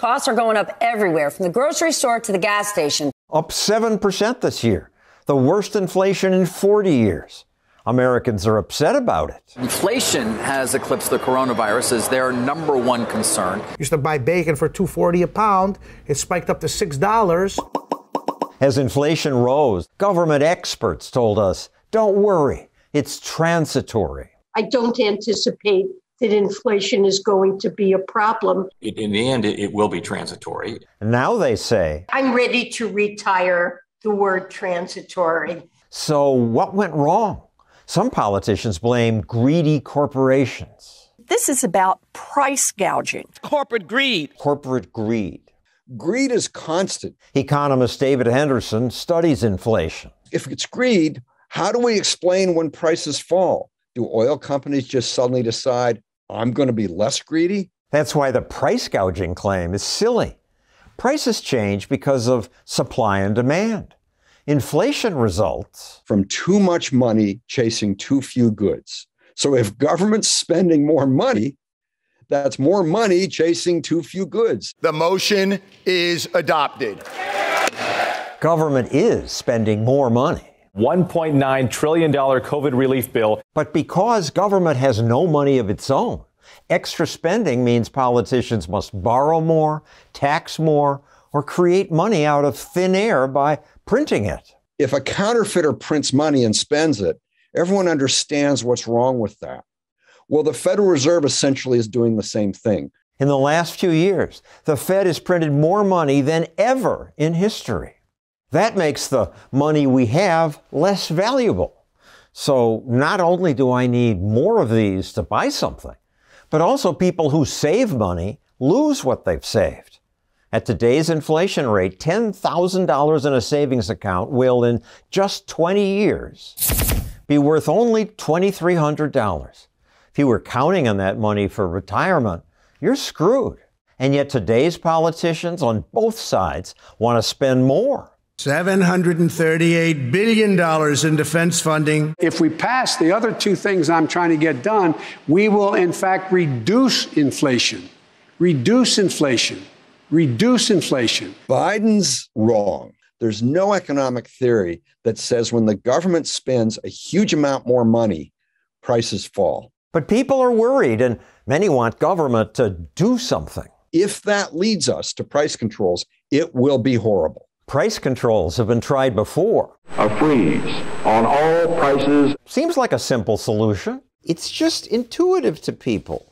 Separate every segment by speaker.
Speaker 1: Costs are going up everywhere, from the grocery store to the gas station.
Speaker 2: Up 7% this year, the worst inflation in 40 years. Americans are upset about it.
Speaker 3: Inflation has eclipsed the coronavirus as their number one concern.
Speaker 4: Used to buy bacon for $2.40 a pound. It spiked up to $6.
Speaker 2: As inflation rose, government experts told us, don't worry, it's transitory.
Speaker 5: I don't anticipate that inflation is going to be a problem.
Speaker 6: In the end, it will be transitory.
Speaker 2: And now they say,
Speaker 5: I'm ready to retire the word transitory.
Speaker 2: So what went wrong? Some politicians blame greedy corporations.
Speaker 7: This is about price gouging.
Speaker 8: Corporate greed.
Speaker 2: Corporate greed.
Speaker 9: Greed is constant.
Speaker 2: Economist David Henderson studies inflation.
Speaker 9: If it's greed, how do we explain when prices fall? Do oil companies just suddenly decide, I'm going to be less greedy?
Speaker 2: That's why the price gouging claim is silly. Prices change because of supply and demand. Inflation results
Speaker 9: from too much money chasing too few goods. So if government's spending more money, that's more money chasing too few goods.
Speaker 10: The motion is adopted.
Speaker 2: Government is spending more money.
Speaker 11: $1.9 trillion COVID relief bill.
Speaker 2: But because government has no money of its own, extra spending means politicians must borrow more, tax more, or create money out of thin air by printing it.
Speaker 9: If a counterfeiter prints money and spends it, everyone understands what's wrong with that. Well, the Federal Reserve essentially is doing the same thing.
Speaker 2: In the last few years, the Fed has printed more money than ever in history. That makes the money we have less valuable. So not only do I need more of these to buy something, but also people who save money lose what they've saved. At today's inflation rate, $10,000 in a savings account will, in just 20 years, be worth only $2,300. If you were counting on that money for retirement, you're screwed. And yet today's politicians on both sides want to spend more.
Speaker 4: $738 billion in defense funding.
Speaker 12: If we pass the other two things I'm trying to get done, we will, in fact, reduce inflation. Reduce inflation. Reduce inflation.
Speaker 9: Biden's wrong. There's no economic theory that says when the government spends a huge amount more money, prices fall.
Speaker 2: But people are worried, and many want government to do something.
Speaker 9: If that leads us to price controls, it will be horrible.
Speaker 2: Price controls have been tried before.
Speaker 13: A freeze on all prices.
Speaker 2: Seems like a simple solution. It's just intuitive to people.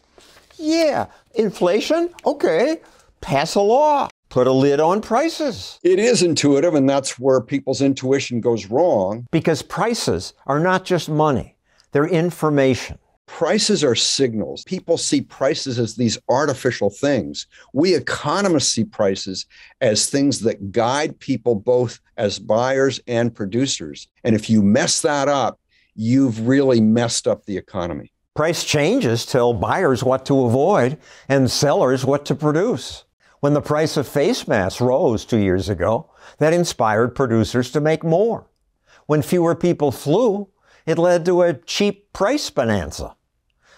Speaker 2: Yeah, inflation? Okay. Pass a law. Put a lid on prices.
Speaker 9: It is intuitive, and that's where people's intuition goes wrong.
Speaker 2: Because prices are not just money. They're information.
Speaker 9: Prices are signals. People see prices as these artificial things. We economists see prices as things that guide people both as buyers and producers. And if you mess that up, you've really messed up the economy.
Speaker 2: Price changes tell buyers what to avoid and sellers what to produce. When the price of face masks rose 2 years ago, that inspired producers to make more. When fewer people flew, it led to a cheap price bonanza.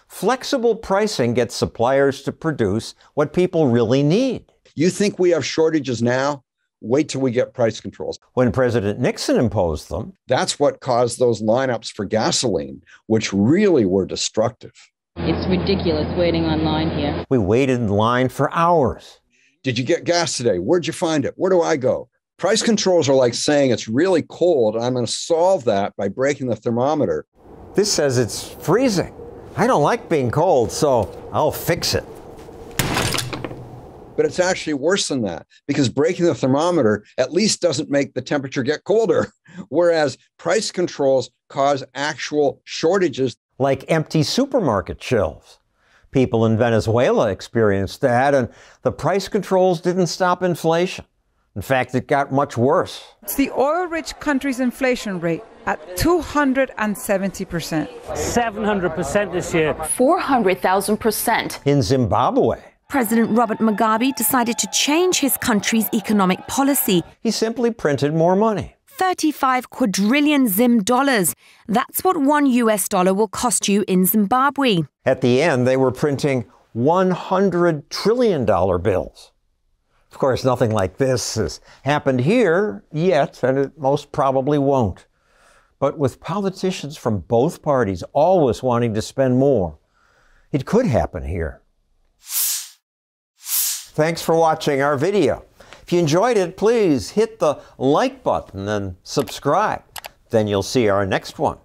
Speaker 2: Flexible pricing gets suppliers to produce what people really need.
Speaker 9: You think we have shortages now? Wait till we get price controls.
Speaker 2: When President Nixon imposed them,
Speaker 9: that's what caused those lineups for gasoline, which really were destructive.
Speaker 14: It's ridiculous waiting online here.
Speaker 2: We waited in line for hours.
Speaker 9: Did you get gas today? Where'd you find it? Where do I go? Price controls are like saying it's really cold, and I'm going to solve that by breaking the thermometer.
Speaker 2: This says it's freezing. I don't like being cold, so I'll fix it.
Speaker 9: But it's actually worse than that, because breaking the thermometer at least doesn't make the temperature get colder, whereas price controls cause actual shortages.
Speaker 2: Like empty supermarket shelves. People in Venezuela experienced that, and the price controls didn't stop inflation. In fact, it got much worse.
Speaker 15: It's the oil-rich country's inflation rate at 270%.
Speaker 8: 700% this year.
Speaker 1: 400,000%.
Speaker 2: In Zimbabwe,
Speaker 16: President Robert Mugabe decided to change his country's economic policy.
Speaker 2: He simply printed more money.
Speaker 16: 35 quadrillion Zim dollars. That's what $1 US will cost you in Zimbabwe.
Speaker 2: At the end, they were printing $100 trillion bills. Of course, nothing like this has happened here yet, and it most probably won't. But with politicians from both parties always wanting to spend more, it could happen here. Thanks for watching our video. If you enjoyed it, please hit the like button and subscribe. Then you'll see our next one.